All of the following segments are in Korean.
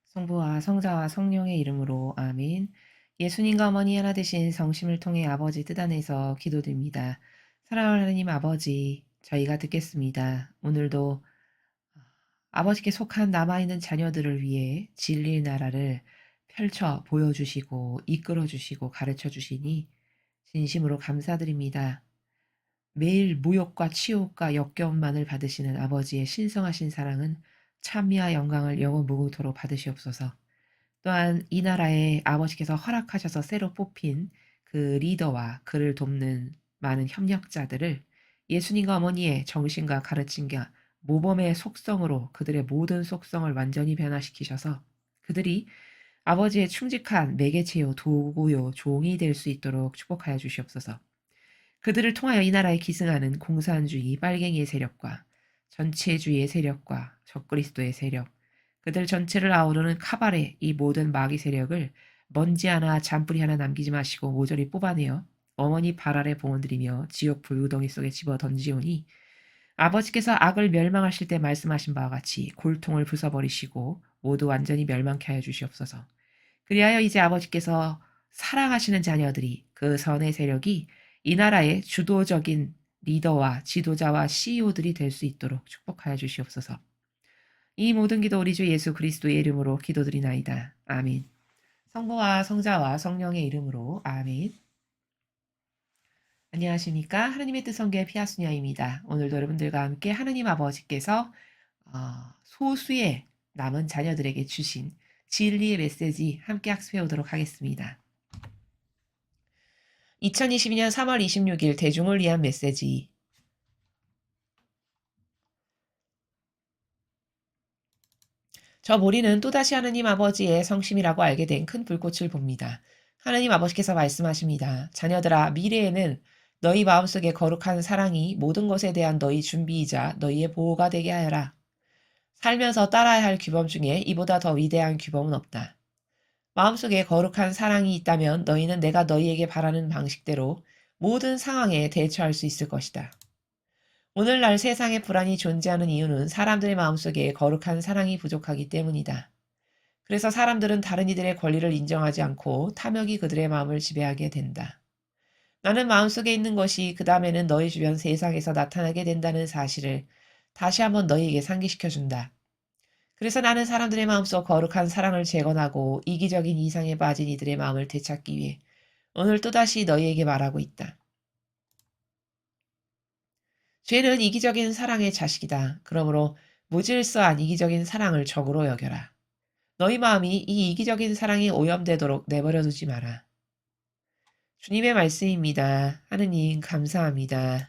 성부와 성자와 성령의 이름으로 아멘. 예수님과 어머니 하나 되신 성심을 통해 아버지 뜻 안에서 기도드립니다. 사랑하는 하나님 아버지, 저희가 듣겠습니다. 오늘도 아버지께 속한 남아있는 자녀들을 위해 진리의 나라를 펼쳐 보여주시고 이끌어주시고 가르쳐주시니 진심으로 감사드립니다. 매일 모욕과 치욕과 역겨움만을 받으시는 아버지의 신성하신 사랑은 찬미와 영광을 영원 무궁토록 받으시옵소서. 또한 이 나라에 아버지께서 허락하셔서 새로 뽑힌 그 리더와 그를 돕는 많은 협력자들을 예수님과 어머니의 정신과 가르침과 모범의 속성으로 그들의 모든 속성을 완전히 변화시키셔서 그들이 아버지의 충직한 매개체요 도구요 종이 될 수 있도록 축복하여 주시옵소서. 그들을 통하여 이 나라에 기승하는 공산주의 빨갱이의 세력과 전체주의의 세력과 적그리스도의 세력, 그들 전체를 아우르는 카바레 이 모든 마귀 세력을 먼지 하나 잔뿌리 하나 남기지 마시고 모조리 뽑아내어 어머니 발 아래 봉헌드리며 지옥 불구덩이 속에 집어 던지오니 아버지께서 악을 멸망하실 때 말씀하신 바와 같이 골통을 부숴버리시고 모두 완전히 멸망케 하여 주시옵소서. 그리하여 이제 아버지께서 사랑하시는 자녀들이 그 선의 세력이 이 나라의 주도적인 리더와 지도자와 CEO들이 될 수 있도록 축복하여 주시옵소서. 이 모든 기도 우리 주 예수 그리스도의 이름으로 기도드리나이다. 아멘. 성부와 성자와 성령의 이름으로 아멘. 안녕하십니까. 하나님의 뜻 성교의 피아수녀입니다. 오늘도 여러분들과 함께 하나님 아버지께서 소수의 남은 자녀들에게 주신 진리의 메시지 함께 학습해 오도록 하겠습니다. 2022년 3월 26일 대중을 위한 메시지. 저 모리는 또다시 하나님 아버지의 성심이라고 알게 된 큰 불꽃을 봅니다. 하나님 아버지께서 말씀하십니다. 자녀들아, 미래에는 너희 마음속에 거룩한 사랑이 모든 것에 대한 너희 준비이자 너희의 보호가 되게 하여라. 살면서 따라야 할 규범 중에 이보다 더 위대한 규범은 없다. 마음속에 거룩한 사랑이 있다면 너희는 내가 너희에게 바라는 방식대로 모든 상황에 대처할 수 있을 것이다. 오늘날 세상에 불안이 존재하는 이유는 사람들의 마음속에 거룩한 사랑이 부족하기 때문이다. 그래서 사람들은 다른 이들의 권리를 인정하지 않고 탐욕이 그들의 마음을 지배하게 된다. 나는 마음속에 있는 것이 그 다음에는 너희 주변 세상에서 나타나게 된다는 사실을 다시 한번 너희에게 상기시켜준다. 그래서 나는 사람들의 마음속 거룩한 사랑을 재건하고 이기적인 이상에 빠진 이들의 마음을 되찾기 위해 오늘 또다시 너희에게 말하고 있다. 죄는 이기적인 사랑의 자식이다. 그러므로 무질서한 이기적인 사랑을 적으로 여겨라. 너희 마음이 이 이기적인 사랑이 오염되도록 내버려 두지 마라. 주님의 말씀입니다. 하느님 감사합니다.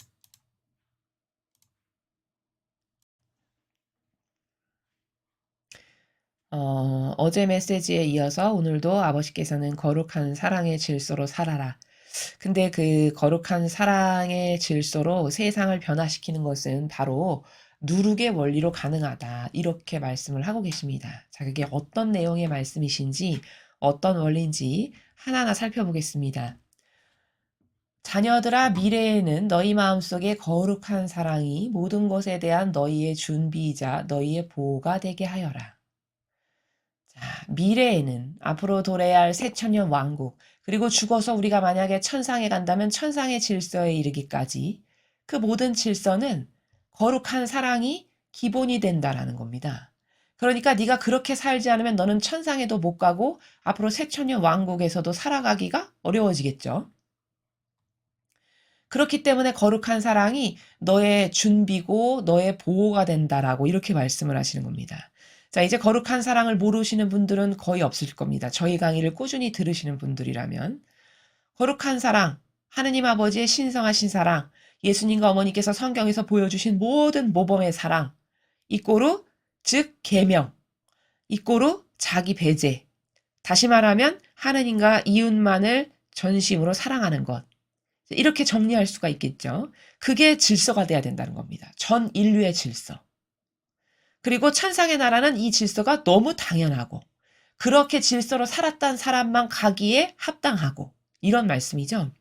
어제 메시지에 이어서 오늘도 아버지께서는 거룩한 사랑의 질서로 살아라. 근데 그 거룩한 사랑의 질서로 세상을 변화시키는 것은 바로 누룩의 원리로 가능하다. 이렇게 말씀을 하고 계십니다. 자, 그게 어떤 내용의 말씀이신지 어떤 원리인지 하나하나 살펴보겠습니다. 자녀들아, 미래에는 너희 마음속에 거룩한 사랑이 모든 것에 대한 너희의 준비이자 너희의 보호가 되게 하여라. 자, 미래에는 앞으로 도래야 할 새천년 왕국, 그리고 죽어서 우리가 만약에 천상에 간다면 천상의 질서에 이르기까지 그 모든 질서는 거룩한 사랑이 기본이 된다라는 겁니다. 그러니까 네가 그렇게 살지 않으면 너는 천상에도 못 가고 앞으로 새천년 왕국에서도 살아가기가 어려워지겠죠. 그렇기 때문에 거룩한 사랑이 너의 준비고 너의 보호가 된다라고 이렇게 말씀을 하시는 겁니다. 자, 이제 거룩한 사랑을 모르시는 분들은 거의 없을 겁니다. 저희 강의를 꾸준히 들으시는 분들이라면. 거룩한 사랑, 하느님 아버지의 신성하신 사랑, 예수님과 어머니께서 성경에서 보여주신 모든 모범의 사랑, 이꼬르 즉 계명, 이꼬르 자기 배제. 다시 말하면 하느님과 이웃만을 전심으로 사랑하는 것. 이렇게 정리할 수가 있겠죠. 그게 질서가 돼야 된다는 겁니다. 전 인류의 질서. 그리고 천상의 나라는 이 질서가 너무 당연하고 그렇게 질서로 살았던 사람만 가기에 합당하고 이런 말씀이죠.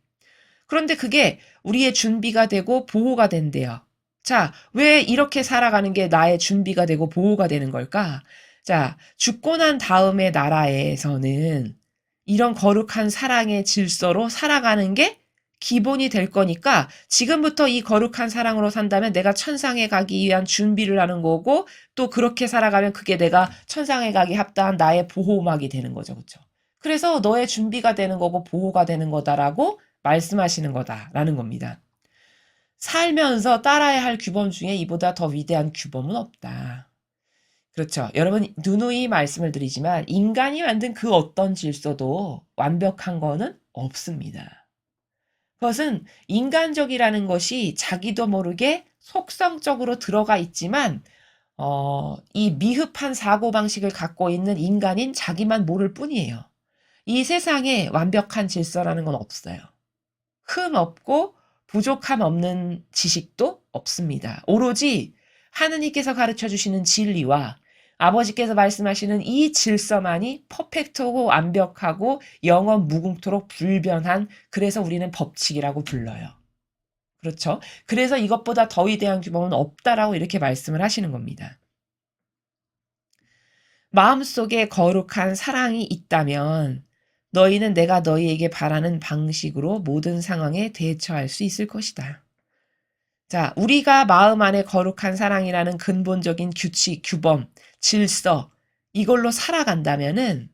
그런데 그게 우리의 준비가 되고 보호가 된대요. 자, 왜 이렇게 살아가는 게 나의 준비가 되고 보호가 되는 걸까? 자, 죽고 난 다음의 나라에서는 이런 거룩한 사랑의 질서로 살아가는 게 기본이 될 거니까 지금부터 이 거룩한 사랑으로 산다면 내가 천상에 가기 위한 준비를 하는 거고 또 그렇게 살아가면 그게 내가 천상에 가기 합당한 나의 보호막이 되는 거죠. 그렇죠? 그래서 너의 준비가 되는 거고 보호가 되는 거다라고 말씀하시는 거다라는 겁니다. 살면서 따라야 할 규범 중에 이보다 더 위대한 규범은 없다. 그렇죠. 여러분, 누누이 말씀을 드리지만 인간이 만든 그 어떤 질서도 완벽한 거는 없습니다. 그것은 인간적이라는 것이 자기도 모르게 속성적으로 들어가 있지만 이 미흡한 사고방식을 갖고 있는 인간인 자기만 모를 뿐이에요. 이 세상에 완벽한 질서라는 건 없어요. 흠 없고 부족함 없는 지식도 없습니다. 오로지 하느님께서 가르쳐 주시는 진리와 아버지께서 말씀하시는 이 질서만이 퍼펙트하고 완벽하고 영원 무궁토록 불변한, 그래서 우리는 법칙이라고 불러요. 그렇죠? 그래서 이것보다 더 위대한 규범은 없다라고 이렇게 말씀을 하시는 겁니다. 마음속에 거룩한 사랑이 있다면 너희는 내가 너희에게 바라는 방식으로 모든 상황에 대처할 수 있을 것이다. 자, 우리가 마음 안에 거룩한 사랑이라는 근본적인 규칙, 규범, 질서, 이걸로 살아간다면은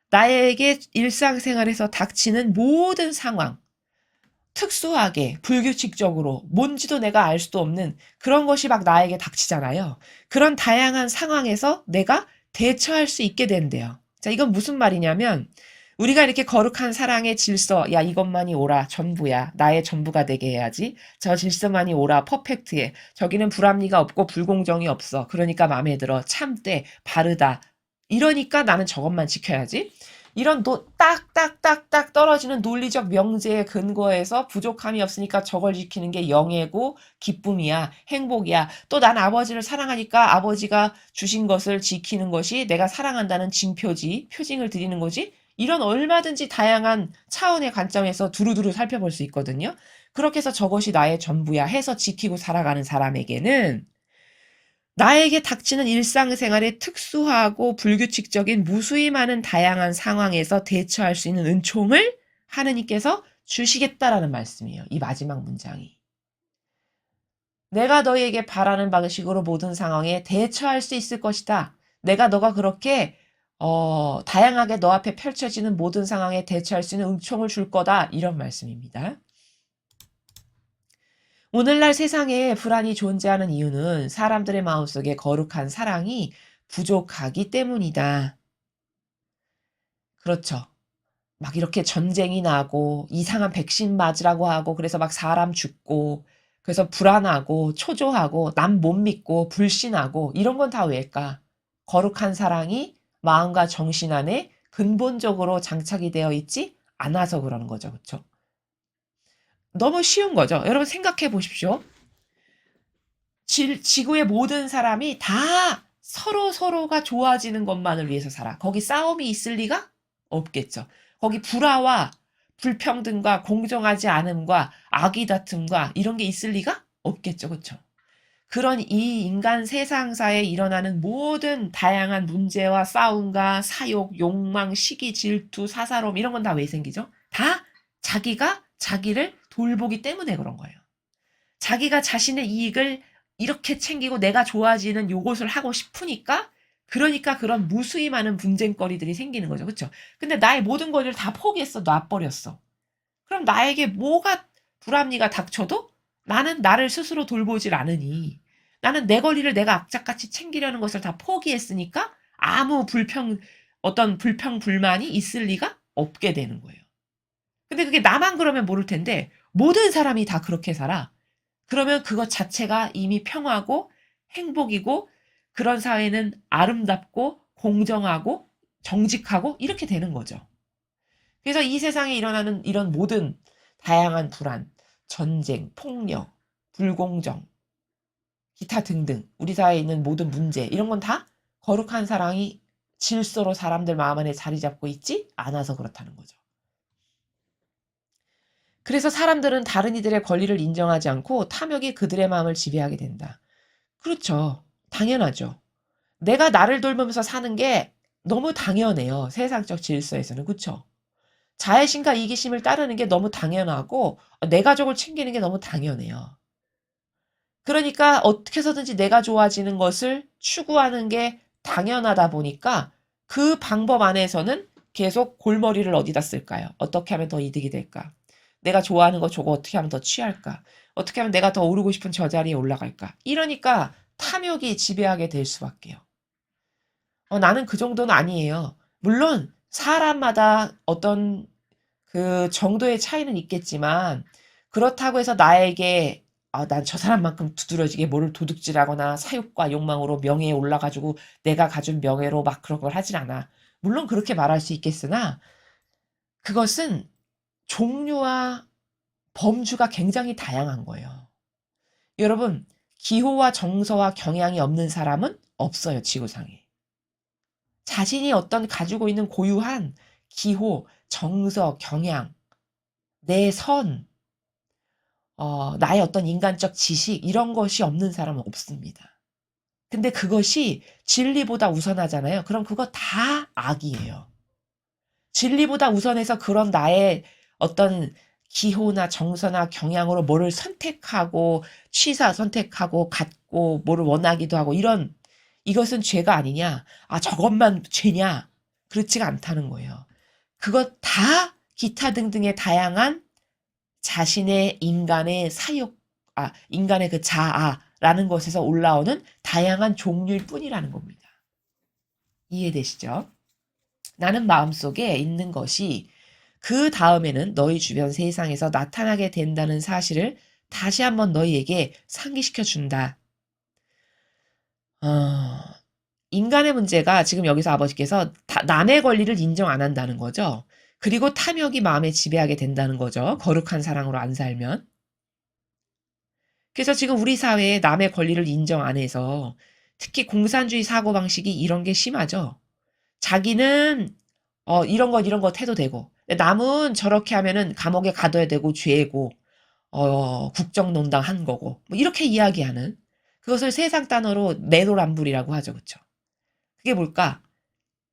나에게 일상생활에서 닥치는 모든 상황, 특수하게, 불규칙적으로, 뭔지도 내가 알 수도 없는 그런 것이 막 나에게 닥치잖아요. 그런 다양한 상황에서 내가 대처할 수 있게 된대요. 자, 이건 무슨 말이냐면, 우리가 이렇게 거룩한 사랑의 질서, 야, 이것만이 오라, 전부야. 나의 전부가 되게 해야지. 저 질서만이 오라, 퍼펙트해. 저기는 불합리가 없고 불공정이 없어. 그러니까 마음에 들어. 참되, 바르다. 이러니까 나는 저것만 지켜야지. 이런 딱딱딱딱 떨어지는 논리적 명제에 근거해서 부족함이 없으니까 저걸 지키는 게 영예고 기쁨이야, 행복이야. 또 난 아버지를 사랑하니까 아버지가 주신 것을 지키는 것이 내가 사랑한다는 징표지, 표징을 드리는 거지. 이런 얼마든지 다양한 차원의 관점에서 두루두루 살펴볼 수 있거든요. 그렇게 해서 저것이 나의 전부야 해서 지키고 살아가는 사람에게는 나에게 닥치는 일상생활의 특수하고 불규칙적인 무수히 많은 다양한 상황에서 대처할 수 있는 은총을 하느님께서 주시겠다라는 말씀이에요. 이 마지막 문장이. 내가 너희에게 바라는 방식으로 모든 상황에 대처할 수 있을 것이다. 너가 그렇게 다양하게 너 앞에 펼쳐지는 모든 상황에 대처할 수 있는 은총을 줄 거다. 이런 말씀입니다. 오늘날 세상에 불안이 존재하는 이유는 사람들의 마음속에 거룩한 사랑이 부족하기 때문이다. 그렇죠. 막 이렇게 전쟁이 나고 이상한 백신 맞으라고 하고 그래서 막 사람 죽고 그래서 불안하고 초조하고 남 못 믿고 불신하고 이런 건 다 왜일까? 거룩한 사랑이 마음과 정신 안에 근본적으로 장착이 되어 있지 않아서 그러는 거죠. 그렇죠? 너무 쉬운 거죠. 여러분 생각해 보십시오. 지구의 모든 사람이 다 서로가 좋아지는 것만을 위해서 살아. 거기 싸움이 있을 리가 없겠죠. 거기 불화와 불평등과 공정하지 않음과 악의 다툼과 이런 게 있을 리가 없겠죠. 그렇죠? 그런 이 인간 세상사에 일어나는 모든 다양한 문제와 싸움과 사욕, 욕망, 시기, 질투, 사사로움 이런 건 다 왜 생기죠? 다 자기가 자기를 돌보기 때문에 그런 거예요. 자기가 자신의 이익을 이렇게 챙기고 내가 좋아지는 요것을 하고 싶으니까 그러니까 그런 무수히 많은 분쟁거리들이 생기는 거죠. 그렇죠? 근데 나의 모든 거를 다 포기했어. 놔버렸어. 그럼 나에게 뭐가 불합리가 닥쳐도 나는 나를 스스로 돌보질 않으니 나는 내 권리를 내가 악착같이 챙기려는 것을 다 포기했으니까 아무 어떤 불평불만이 있을 리가 없게 되는 거예요. 근데 그게 나만 그러면 모를 텐데 모든 사람이 다 그렇게 살아. 그러면 그것 자체가 이미 평화고 행복이고 그런 사회는 아름답고 공정하고 정직하고 이렇게 되는 거죠. 그래서 이 세상에 일어나는 이런 모든 다양한 불안, 전쟁, 폭력, 불공정, 기타 등등 우리 사회에 있는 모든 문제 이런 건 다 거룩한 사랑이 질서로 사람들 마음 안에 자리 잡고 있지 않아서 그렇다는 거죠. 그래서 사람들은 다른 이들의 권리를 인정하지 않고 탐욕이 그들의 마음을 지배하게 된다. 그렇죠. 당연하죠. 내가 나를 돌보면서 사는 게 너무 당연해요. 세상적 질서에서는. 그쵸? 자애심과 이기심을 따르는 게 너무 당연하고 내 가족을 챙기는 게 너무 당연해요. 그러니까 어떻게 해서든지 내가 좋아지는 것을 추구하는 게 당연하다 보니까 그 방법 안에서는 계속 골머리를 어디다 쓸까요? 어떻게 하면 더 이득이 될까? 내가 좋아하는 거 저거 어떻게 하면 더 취할까? 어떻게 하면 내가 더 오르고 싶은 저 자리에 올라갈까? 이러니까 탐욕이 지배하게 될 수밖에요. 나는 그 정도는 아니에요. 물론 사람마다 어떤 그 정도의 차이는 있겠지만 그렇다고 해서 나에게 난 저 사람만큼 두드러지게 뭐를 도둑질하거나 사욕과 욕망으로 명예에 올라가지고 내가 가진 명예로 막 그런 걸 하진 않아. 물론 그렇게 말할 수 있겠으나 그것은 종류와 범주가 굉장히 다양한 거예요. 여러분, 기호와 정서와 경향이 없는 사람은 없어요, 지구상에. 자신이 어떤 가지고 있는 고유한 기호, 정서, 경향, 내 선, 나의 어떤 인간적 지식, 이런 것이 없는 사람은 없습니다. 근데 그것이 진리보다 우선하잖아요. 그럼 그거 다 악이에요. 진리보다 우선해서 그런 나의 어떤 기호나 정서나 경향으로 뭐를 선택하고 취사 선택하고 갖고 뭐를 원하기도 하고 이것은 죄가 아니냐? 저것만 죄냐? 그렇지가 않다는 거예요. 그것 다 기타 등등의 다양한 자신의 인간의 인간의 그 자아라는 것에서 올라오는 다양한 종류일 뿐이라는 겁니다. 이해되시죠? 나는 마음속에 있는 것이 그 다음에는 너희 주변 세상에서 나타나게 된다는 사실을 다시 한번 너희에게 상기시켜 준다. 인간의 문제가 지금 여기서 아버지께서 남의 권리를 인정 안 한다는 거죠. 그리고 탐욕이 마음에 지배하게 된다는 거죠. 거룩한 사랑으로 안 살면. 그래서 지금 우리 사회에 남의 권리를 인정 안 해서 특히 공산주의 사고방식이 이런 게 심하죠. 자기는 이런 것 해도 되고 남은 저렇게 하면은 감옥에 가둬야 되고 죄고 국정농단 한 거고 뭐 이렇게 이야기하는 그것을 세상 단어로 내로남불이라고 하죠. 그쵸? 그게 뭘까?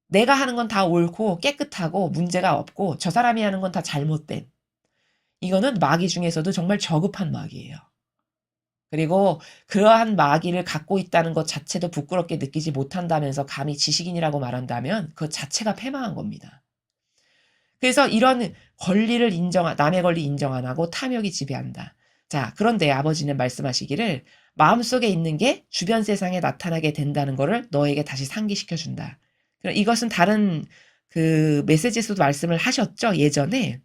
내가 하는 건 다 옳고 깨끗하고 문제가 없고 저 사람이 하는 건 다 잘못된 이거는 마귀 중에서도 정말 저급한 마귀예요. 그리고 그러한 마귀를 갖고 있다는 것 자체도 부끄럽게 느끼지 못한다면서 감히 지식인이라고 말한다면 그 자체가 패망한 겁니다. 그래서 이런 남의 권리 인정 안 하고 탐욕이 지배한다. 자, 그런데 아버지는 말씀하시기를 마음속에 있는 게 주변 세상에 나타나게 된다는 거를 너에게 다시 상기시켜 준다. 이것은 다른 그 메시지에서도 말씀을 하셨죠, 예전에.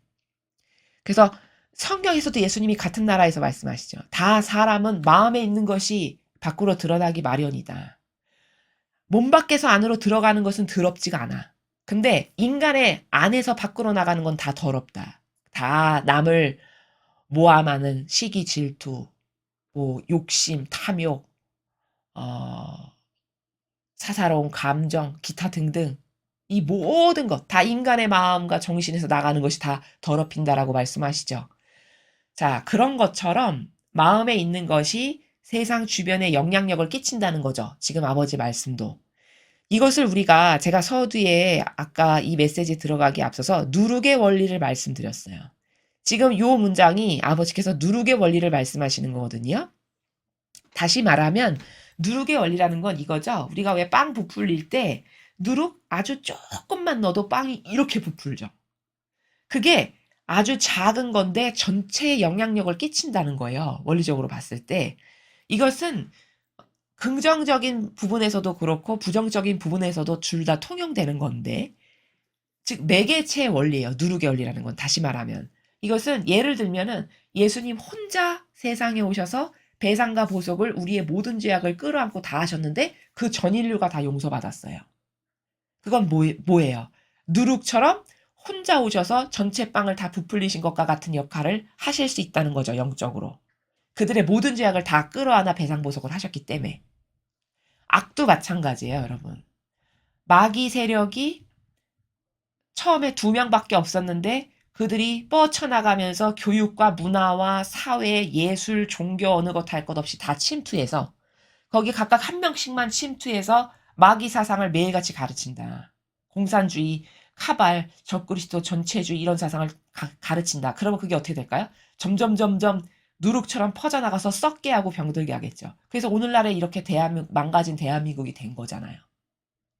그래서 성경에서도 예수님이 같은 나라에서 말씀하시죠. 다 사람은 마음에 있는 것이 밖으로 드러나기 마련이다. 몸 밖에서 안으로 들어가는 것은 더럽지가 않아. 근데 인간의 안에서 밖으로 나가는 건 다 더럽다. 다 남을 모함하는 시기, 질투, 뭐 욕심, 탐욕, 사사로운 감정, 기타 등등 이 모든 것 다 인간의 마음과 정신에서 나가는 것이 다 더럽힌다라고 말씀하시죠. 자, 그런 것처럼 마음에 있는 것이 세상 주변에 영향력을 끼친다는 거죠. 지금 아버지 말씀도. 이것을 제가 서두에 아까 이 메시지 들어가기 앞서서 누룩의 원리를 말씀드렸어요. 지금 요 문장이 아버지께서 누룩의 원리를 말씀하시는 거거든요. 다시 말하면 누룩의 원리라는 건 이거죠. 우리가 왜 빵 부풀릴 때 누룩 아주 조금만 넣어도 빵이 이렇게 부풀죠. 그게 아주 작은 건데 전체에 영향력을 끼친다는 거예요. 원리적으로 봤을 때. 이것은 긍정적인 부분에서도 그렇고 부정적인 부분에서도 둘 다 통용되는 건데 즉 매개체의 원리예요. 누룩의 원리라는 건 다시 말하면. 이것은 예를 들면은 예수님 혼자 세상에 오셔서 배상과 보속을 우리의 모든 죄악을 끌어안고 다 하셨는데 그 전 인류가 다 용서받았어요. 그건 뭐예요? 누룩처럼 혼자 오셔서 전체 빵을 다 부풀리신 것과 같은 역할을 하실 수 있다는 거죠. 영적으로. 그들의 모든 죄악을 다 끌어안아 배상보속을 하셨기 때문에. 악도 마찬가지예요. 여러분. 마귀 세력이 처음에 2명밖에 없었는데 그들이 뻗쳐나가면서 교육과 문화와 사회, 예술, 종교 어느 것 할 것 없이 다 침투해서 거기 각각 한 명씩만 침투해서 마귀 사상을 매일같이 가르친다. 공산주의, 카발, 적그리스도 전체주의 이런 사상을 가르친다. 그러면 그게 어떻게 될까요? 점점 누룩처럼 퍼져나가서 썩게 하고 병들게 하겠죠. 그래서 오늘날에 이렇게 망가진 대한민국이 된 거잖아요.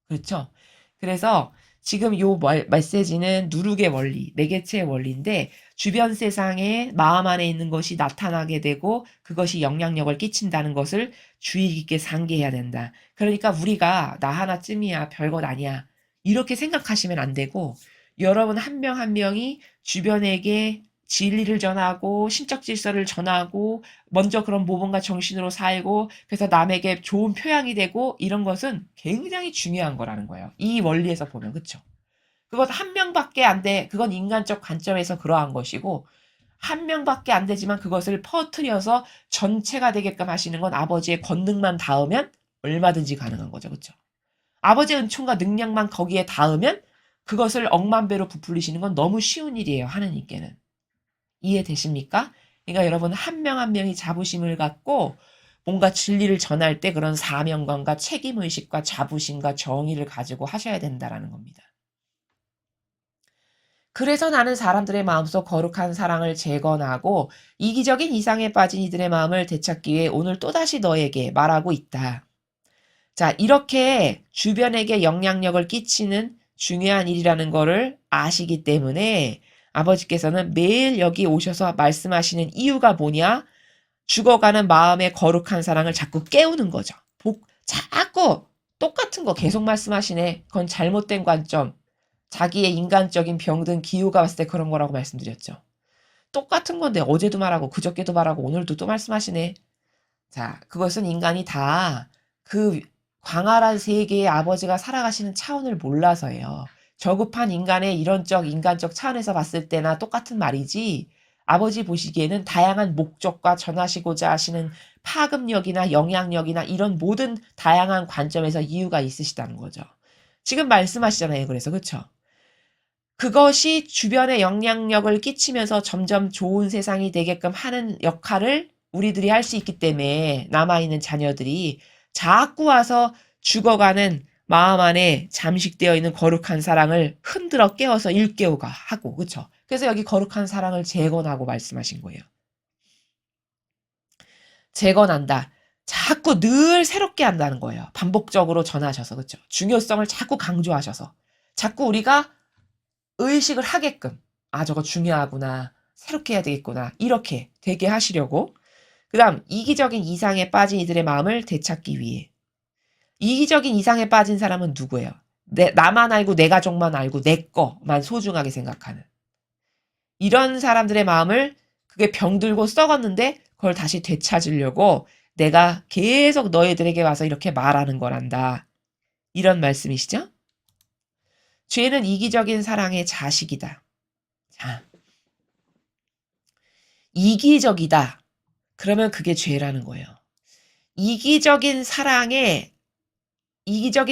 그렇죠? 그래서 지금 요 메시지는 누룩의 원리, 매개체의 원리인데 주변 세상에 마음 안에 있는 것이 나타나게 되고 그것이 영향력을 끼친다는 것을 주의 깊게 상기해야 된다. 그러니까 우리가 나 하나쯤이야, 별것 아니야. 이렇게 생각하시면 안 되고 여러분 한 명 한 명이 주변에게 진리를 전하고 신적 질서를 전하고 먼저 그런 모범과 정신으로 살고 그래서 남에게 좋은 표양이 되고 이런 것은 굉장히 중요한 거라는 거예요. 이 원리에서 보면 그쵸? 그것 한 명밖에 안 돼. 그건 인간적 관점에서 그러한 것이고 한 명밖에 안 되지만 그것을 퍼뜨려서 전체가 되게끔 하시는 건 아버지의 권능만 닿으면 얼마든지 가능한 거죠. 그쵸? 아버지의 은총과 능력만 거기에 닿으면 그것을 억만 배로 부풀리시는 건 너무 쉬운 일이에요. 하느님께는. 이해되십니까? 그러니까 여러분 한 명 한 명이 자부심을 갖고 뭔가 진리를 전할 때 그런 사명감과 책임의식과 자부심과 정의를 가지고 하셔야 된다라는 겁니다. 그래서 나는 사람들의 마음속 거룩한 사랑을 재건하고 이기적인 이상에 빠진 이들의 마음을 되찾기 위해 오늘 또다시 너에게 말하고 있다. 자, 이렇게 주변에게 영향력을 끼치는 중요한 일이라는 거를 아시기 때문에 아버지께서는 매일 여기 오셔서 말씀하시는 이유가 뭐냐? 죽어가는 마음의 거룩한 사랑을 자꾸 깨우는 거죠. 자꾸 똑같은 거 계속 말씀하시네. 그건 잘못된 관점. 자기의 인간적인 병든 기우가 왔을 때 그런 거라고 말씀드렸죠. 똑같은 건데 어제도 말하고 그저께도 말하고 오늘도 또 말씀하시네. 자, 그것은 인간이 다 그 광활한 세계의 아버지가 살아가시는 차원을 몰라서예요. 저급한 인간의 이런적 인간적 차원에서 봤을 때나 똑같은 말이지 아버지 보시기에는 다양한 목적과 전하시고자 하시는 파급력이나 영향력이나 이런 모든 다양한 관점에서 이유가 있으시다는 거죠. 지금 말씀하시잖아요. 그래서 그쵸? 그것이 주변에 영향력을 끼치면서 점점 좋은 세상이 되게끔 하는 역할을 우리들이 할 수 있기 때문에 남아있는 자녀들이 자꾸 와서 죽어가는 마음 안에 잠식되어 있는 거룩한 사랑을 흔들어 깨워서 일깨우가 하고 그쵸? 그래서 여기 거룩한 사랑을 재건하고 말씀하신 거예요. 재건한다. 자꾸 늘 새롭게 한다는 거예요. 반복적으로 전하셔서 그쵸? 중요성을 자꾸 강조하셔서 자꾸 우리가 의식을 하게끔 저거 중요하구나. 새롭게 해야 되겠구나. 이렇게 되게 하시려고 그 다음 이기적인 이상에 빠진 이들의 마음을 되찾기 위해 이기적인 이상에 빠진 사람은 누구예요? 나만 알고 내 가족만 알고 내 거만 소중하게 생각하는 이런 사람들의 마음을 그게 병들고 썩었는데 그걸 다시 되찾으려고 내가 계속 너희들에게 와서 이렇게 말하는 거란다. 이런 말씀이시죠? 죄는 이기적인 사랑의 자식이다. 자, 이기적이다. 그러면 그게 죄라는 거예요. 이기적인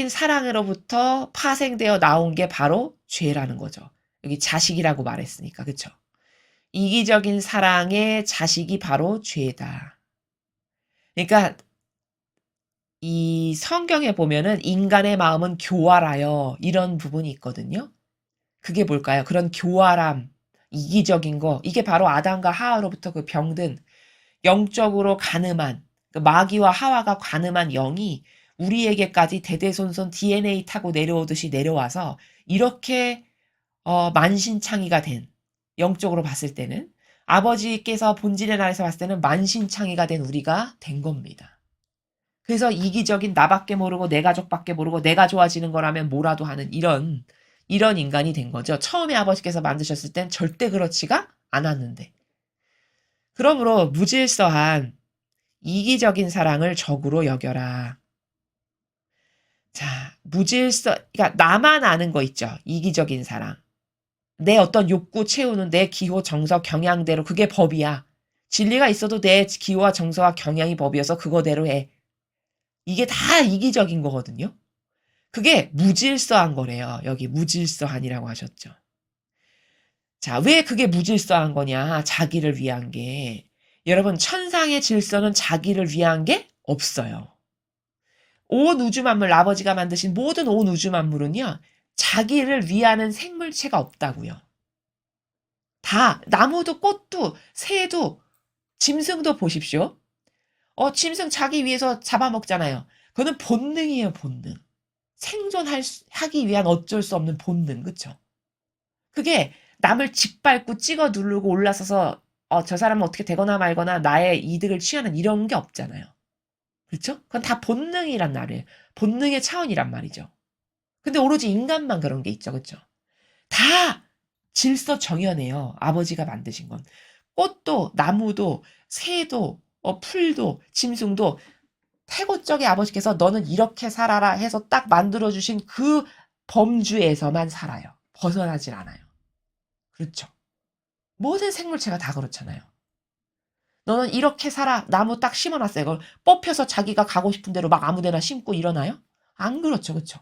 사랑으로부터 파생되어 나온 게 바로 죄라는 거죠. 여기 자식이라고 말했으니까, 그쵸? 이기적인 사랑의 자식이 바로 죄다. 그러니까 이 성경에 보면은 인간의 마음은 교활하여 이런 부분이 있거든요. 그게 뭘까요? 그런 교활함, 이기적인 거, 이게 바로 아담과 하와로부터 그 병든 영적으로 가늠한 그 마귀와 하와가 가늠한 영이 우리에게까지 대대손손 DNA 타고 내려오듯이 내려와서 이렇게 만신창이가 된 영적으로 봤을 때는 아버지께서 본질의 날에서 봤을 때는 만신창이가 된 우리가 된 겁니다. 그래서 이기적인 나밖에 모르고 내 가족밖에 모르고 내가 좋아지는 거라면 뭐라도 하는 이런 인간이 된 거죠. 처음에 아버지께서 만드셨을 땐 절대 그렇지가 않았는데. 그러므로 무질서한 이기적인 사랑을 적으로 여겨라. 자, 그러니까 나만 아는 거 있죠. 이기적인 사랑. 내 어떤 욕구 채우는 내 기호, 정서, 경향대로 그게 법이야. 진리가 있어도 내 기호와 정서와 경향이 법이어서 그거대로 해. 이게 다 이기적인 거거든요. 그게 무질서한 거래요. 여기 무질서한이라고 하셨죠. 자, 왜 그게 무질서한 거냐? 자기를 위한 게. 여러분, 천상의 질서는 자기를 위한 게 없어요. 온 우주 만물, 아버지가 만드신 모든 온 우주 만물은요, 자기를 위하는 생물체가 없다고요. 다 나무도 꽃도 새도 짐승도 보십시오. 짐승 자기 위해서 잡아먹잖아요. 그거는 본능이에요, 본능. 하기 위한 어쩔 수 없는 본능, 그쵸? 그게 남을 짓밟고 찍어 누르고 올라서서 저 사람은 어떻게 되거나 말거나 나의 이득을 취하는 이런 게 없잖아요. 그렇죠? 그건 다 본능이란 말이에요. 본능의 차원이란 말이죠. 근데 오로지 인간만 그런 게 있죠, 그렇죠? 다 질서정연해요. 아버지가 만드신 건. 꽃도 나무도 새도 풀도 짐승도 태고적인 아버지께서 너는 이렇게 살아라 해서 딱 만들어주신 그 범주에서만 살아요. 벗어나질 않아요. 그렇죠. 모든 생물체가 다 그렇잖아요. 너는 이렇게 살아. 나무 딱 심어놨어요. 그걸 뽑혀서 자기가 가고 싶은 대로 막 아무데나 심고 일어나요? 안 그렇죠. 그렇죠.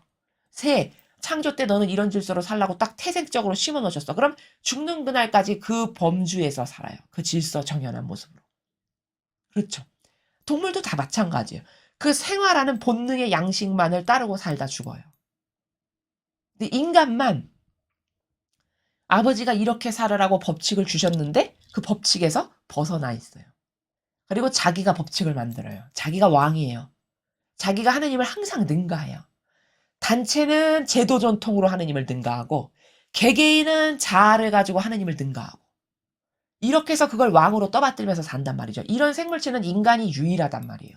새, 창조 때 너는 이런 질서로 살라고 딱 태생적으로 심어 놓으셨어. 그럼 죽는 그날까지 그 범주에서 살아요. 그 질서 정연한 모습으로. 그렇죠. 동물도 다 마찬가지예요. 그 생활하는 본능의 양식만을 따르고 살다 죽어요. 근데 인간만 아버지가 이렇게 살으라고 법칙을 주셨는데 그 법칙에서 벗어나 있어요. 그리고 자기가 법칙을 만들어요. 자기가 왕이에요. 자기가 하느님을 항상 능가해요. 단체는 제도 전통으로 하느님을 능가하고 개개인은 자아를 가지고 하느님을 능가하고 이렇게 해서 그걸 왕으로 떠받들면서 산단 말이죠. 이런 생물체는 인간이 유일하단 말이에요.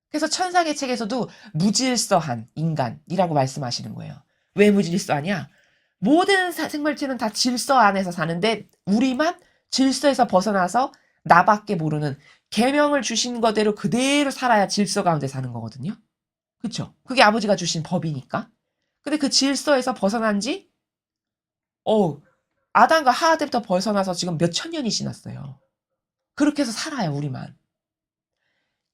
그래서 천상의 책에서도 무질서한 인간이라고 말씀하시는 거예요. 왜 무질서하냐? 모든 생물체는 다 질서 안에서 사는데 우리만 질서에서 벗어나서 나밖에 모르는 계명을 주신 거대로 그대로 살아야 질서 가운데 사는 거거든요. 그쵸? 그게 아버지가 주신 법이니까. 근데 그 질서에서 벗어난 지, 아담과 하와 때부터 벗어나서 지금 몇천 년이 지났어요. 그렇게 해서 살아요, 우리만.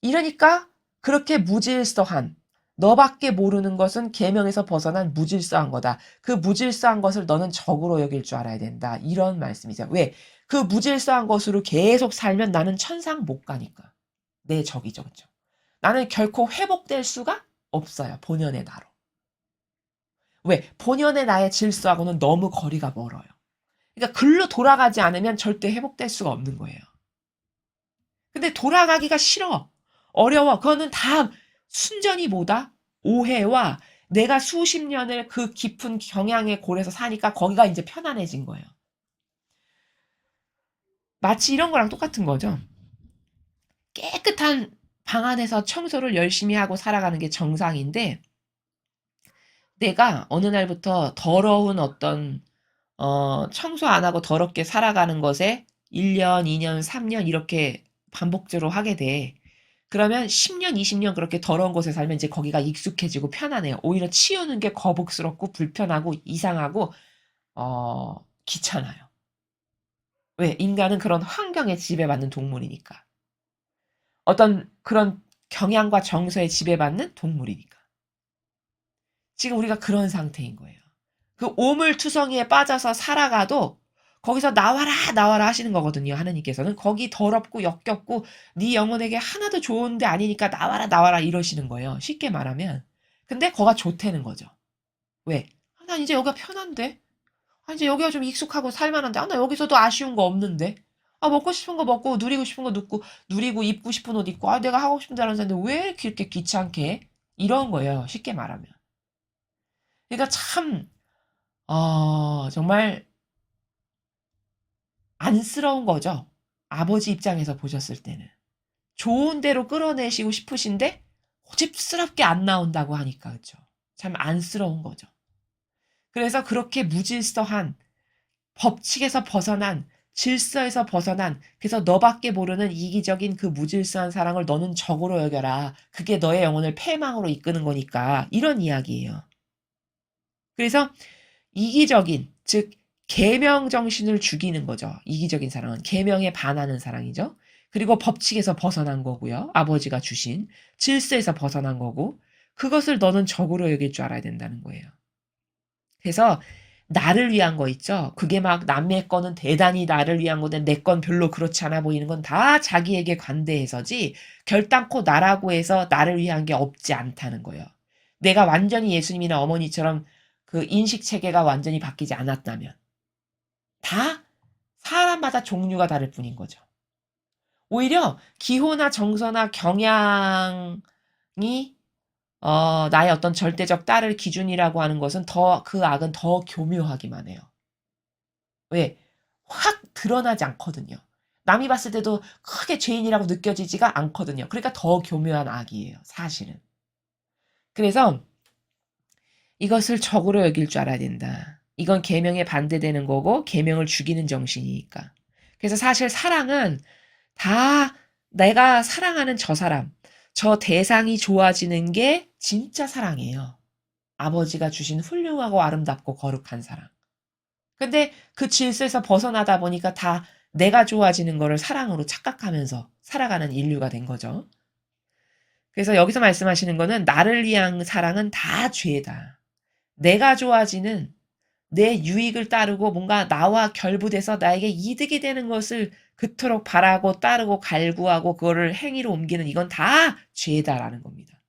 이러니까 그렇게 무질서한, 너밖에 모르는 것은 계명에서 벗어난 무질서한 거다. 그 무질서한 것을 너는 적으로 여길 줄 알아야 된다. 이런 말씀이세요. 왜? 그 무질서한 것으로 계속 살면 나는 천상 못 가니까. 내 적이죠. 그죠? 나는 결코 회복될 수가 없어요. 본연의 나로. 왜? 본연의 나의 질서하고는 너무 거리가 멀어요. 그러니까 글로 돌아가지 않으면 절대 회복될 수가 없는 거예요. 근데 돌아가기가 싫어. 어려워. 그거는 다 순전히 뭐다? 오해와 내가 수십 년을 그 깊은 경향의 골에서 사니까 거기가 이제 편안해진 거예요. 마치 이런 거랑 똑같은 거죠. 깨끗한 방 안에서 청소를 열심히 하고 살아가는 게 정상인데 내가 어느 날부터 더러운 어떤 청소 안 하고 더럽게 살아가는 것에 1년, 2년, 3년 이렇게 반복적으로 하게 돼. 그러면 10년, 20년 그렇게 더러운 곳에 살면 이제 거기가 익숙해지고 편안해요. 오히려 치우는 게 거북스럽고 불편하고 이상하고 귀찮아요. 왜? 인간은 그런 환경에 지배받는 동물이니까. 어떤 그런 경향과 정서에 지배받는 동물이니까. 지금 우리가 그런 상태인 거예요. 그 오물투성이에 빠져서 살아가도 거기서 나와라 나와라 하시는 거거든요. 하느님께서는 거기 더럽고 역겹고 네 영혼에게 하나도 좋은데 아니니까 나와라 나와라 이러시는 거예요. 쉽게 말하면. 근데 거가 좋다는 거죠. 왜? 난 이제 여기가 편한데. 이제 여기가 좀 익숙하고 살만한데. 나 여기서도 아쉬운 거 없는데. 먹고 싶은 거 먹고 누리고 싶은 거 누리고 입고 싶은 옷 입고 내가 하고 싶은 대로 사는데 왜 이렇게 귀찮게 해? 이런 거예요. 쉽게 말하면. 그러니까 참 정말 안쓰러운 거죠. 아버지 입장에서 보셨을 때는. 좋은 대로 끌어내시고 싶으신데 고집스럽게 안 나온다고 하니까 그죠. 참 안쓰러운 거죠. 그래서 그렇게 무질서한 법칙에서 벗어난 질서에서 벗어난 그래서 너밖에 모르는 이기적인 그 무질서한 사랑을 너는 적으로 여겨라. 그게 너의 영혼을 패망으로 이끄는 거니까 이런 이야기예요. 그래서 이기적인 즉 계명 정신을 죽이는 거죠. 이기적인 사랑은 계명에 반하는 사랑이죠. 그리고 법칙에서 벗어난 거고요. 아버지가 주신 질서에서 벗어난 거고 그것을 너는 적으로 여길 줄 알아야 된다는 거예요. 그래서 나를 위한 거 있죠? 그게 막 남의 거는 대단히 나를 위한 건데 내 건 별로 그렇지 않아 보이는 건 다 자기에게 관대해서지 결단코 나라고 해서 나를 위한 게 없지 않다는 거예요. 내가 완전히 예수님이나 어머니처럼 그 인식 체계가 완전히 바뀌지 않았다면 다 사람마다 종류가 다를 뿐인 거죠. 오히려 기호나 정서나 경향이 나의 어떤 절대적 따를 기준이라고 하는 것은 더 그 악은 더 교묘하기만 해요. 왜? 확 드러나지 않거든요. 남이 봤을 때도 크게 죄인이라고 느껴지지가 않거든요. 그러니까 더 교묘한 악이에요, 사실은. 그래서 이것을 적으로 여길 줄 알아야 된다. 이건 계명에 반대되는 거고 계명을 죽이는 정신이니까. 그래서 사실 사랑은 다 내가 사랑하는 저 사람, 저 대상이 좋아지는 게 진짜 사랑이에요. 아버지가 주신 훌륭하고 아름답고 거룩한 사랑. 근데 그 질서에서 벗어나다 보니까 다 내가 좋아지는 거를 사랑으로 착각하면서 살아가는 인류가 된 거죠. 그래서 여기서 말씀하시는 거는 나를 위한 사랑은 다 죄다. 내가 좋아지는 내 유익을 따르고 뭔가 나와 결부돼서 나에게 이득이 되는 것을 그토록 바라고 따르고 갈구하고 그거를 행위로 옮기는 이건 다 죄다라는 겁니다.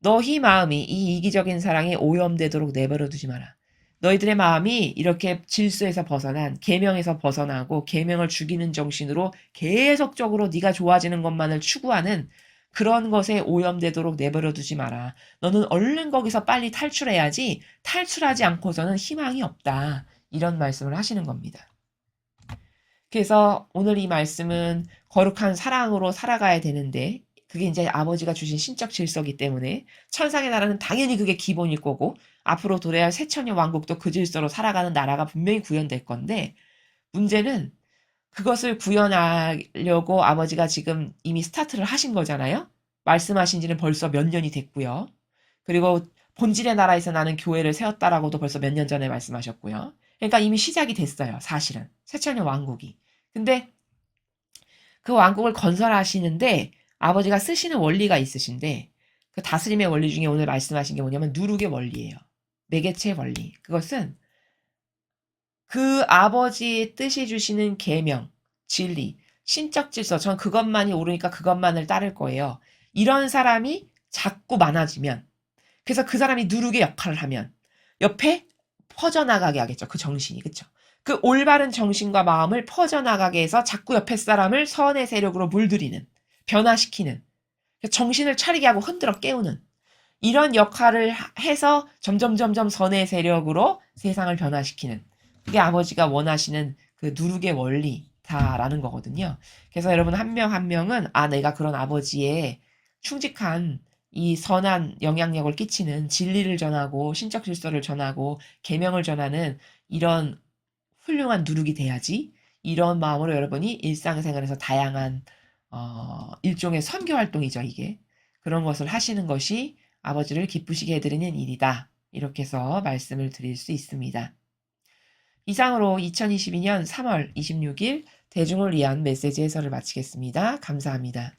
너희 마음이 이 이기적인 사랑에 오염되도록 내버려 두지 마라. 너희들의 마음이 이렇게 질서에서 벗어난 계명에서 벗어나고 계명을 죽이는 정신으로 계속적으로 네가 좋아지는 것만을 추구하는 그런 것에 오염되도록 내버려 두지 마라. 너는 얼른 거기서 빨리 탈출해야지 탈출하지 않고서는 희망이 없다. 이런 말씀을 하시는 겁니다. 그래서 오늘 이 말씀은 거룩한 사랑으로 살아가야 되는데 그게 이제 아버지가 주신 신적 질서이기 때문에 천상의 나라는 당연히 그게 기본일 거고 앞으로 도래할 새천년 왕국도 그 질서로 살아가는 나라가 분명히 구현될 건데 문제는 그것을 구현하려고 아버지가 지금 이미 스타트를 하신 거잖아요. 말씀하신 지는 벌써 몇 년이 됐고요. 그리고 본질의 나라에서 나는 교회를 세웠다라고도 벌써 몇 년 전에 말씀하셨고요. 그러니까 이미 시작이 됐어요. 사실은. 새천년 왕국이. 근데 그 왕국을 건설하시는데 아버지가 쓰시는 원리가 있으신데 그 다스림의 원리 중에 오늘 말씀하신 게 뭐냐면 누룩의 원리예요. 매개체의 원리. 그것은 그 아버지의 뜻이 주시는 계명, 진리, 신적 질서, 전 그것만이 옳으니까 그것만을 따를 거예요. 이런 사람이 자꾸 많아지면, 그래서 그 사람이 누룩의 역할을 하면 옆에 퍼져나가게 하겠죠. 그 정신이. 그쵸? 그 올바른 정신과 마음을 퍼져나가게 해서 자꾸 옆에 사람을 선의 세력으로 물들이는, 변화시키는, 정신을 차리게 하고 흔들어 깨우는 이런 역할을 해서 점점 선의 세력으로 세상을 변화시키는 그게 아버지가 원하시는 그 누룩의 원리다라는 거거든요. 그래서 여러분 한 명 한 명은 내가 그런 아버지의 충직한 이 선한 영향력을 끼치는 진리를 전하고 신적 질서를 전하고 계명을 전하는 이런 훌륭한 누룩이 돼야지 이런 마음으로 여러분이 일상생활에서 다양한 일종의 선교 활동이죠, 이게. 그런 것을 하시는 것이 아버지를 기쁘시게 해드리는 일이다. 이렇게 해서 말씀을 드릴 수 있습니다. 이상으로 2022년 3월 26일 대중을 위한 메시지 해설을 마치겠습니다. 감사합니다.